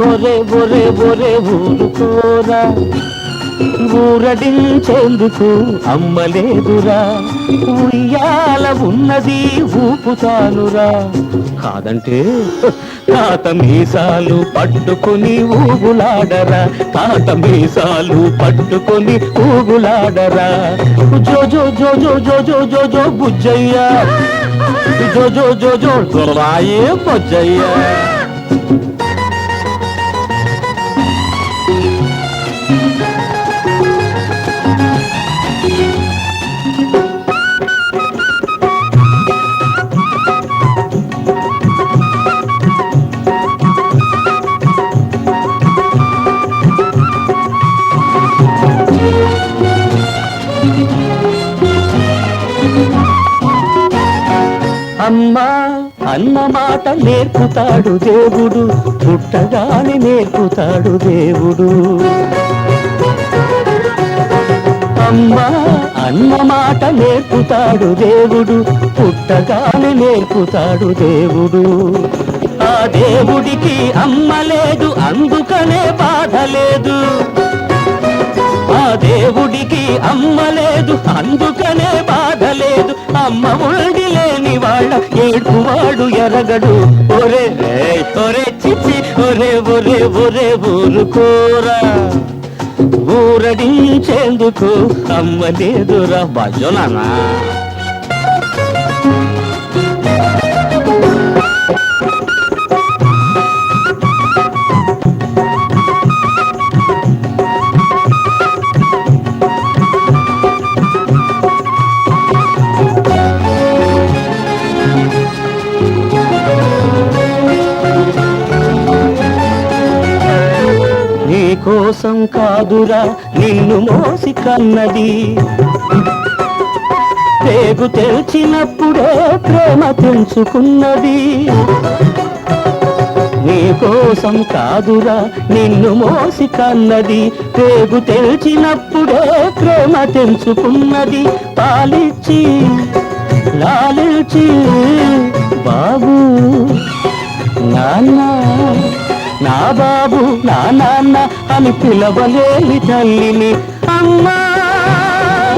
ఒరే ఒరే ఒరే ఊరుకోరా, ఊరడించేందుకు అమ్మలేదురా, ఉయ్యాల ఉన్నది ఊపుతానురా. కాదంటే తాత మీసాలు పట్టుకొని ఊగులాడరా, తాత మీసాలు పట్టుకొని ఊగులాడరా. జోజో జోజో జోజో జోజో బుజ్జయ్యా, జోజో జోజో రాయే బుజ్జయ్యా. అమ్మా అన్న మాట నేర్పుతాడు దేవుడు, పుట్టగానే నేర్పుతాడు దేవుడు. అమ్మా అన్న మాట నేర్పుతాడు దేవుడు, పుట్టగానే నేర్పుతాడు దేవుడు. ఆ దేవుడికి అమ్మ లేదు, అందుకనే బాధ లేదు. ఆ దేవుడికి అమ్మ లేదు, అందుకనే బాధ లేదు. అమ్మ ఉండి లేని వాళ్ళ ఏడువాడు ఎరగడు. ఒరే ఒరే చిచ్చి ఒరే ఒరే ఒరే ఊరుకోరా, ఊరడించేందుకు అమ్మ లేదురా. భజననా కోసం కాదురా నిన్ను మోసి కన్నది, పేగు తెల్చినప్పుడే ప్రేమ తెంచుకున్నది. నీ కోసం కాదురా నిన్ను మోసి కన్నది, పేగు తెల్చినప్పుడే ప్రేమ తెంచుకున్నది. పాలిచ్చి లాలిచ్చి బాబు నాన్న నా బాబు నా నాన్న అని పిలవలేని తల్లిని అమ్మా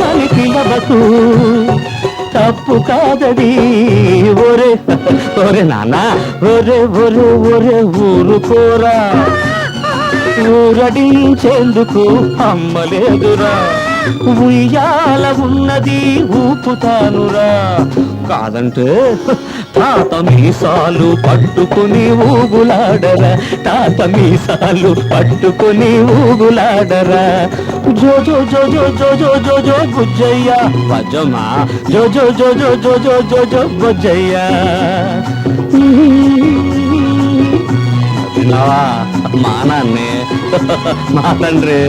అని పిలవకు, తప్పు కాదది. ఒరే ఒరే నాన్న ఒరే ఒరే ఒరే ఊరుకోరా, ఊరడించేందుకు అమ్మలేదురా. ఉయ్యాల ఉన్నది ఊపుతానురా. కాదంటే తాత మీసాలు పట్టుకుని ఊగులాడరా, తాత మీసాలు పట్టుకుని ఊగులాడరా. జోజో జోజో జోజో జోజో బుజ్జయ్యా వజమా, జోజో జోజో జోజో జోజో బుజ్జయ్యా. మా నాన్నే మా తండ్రి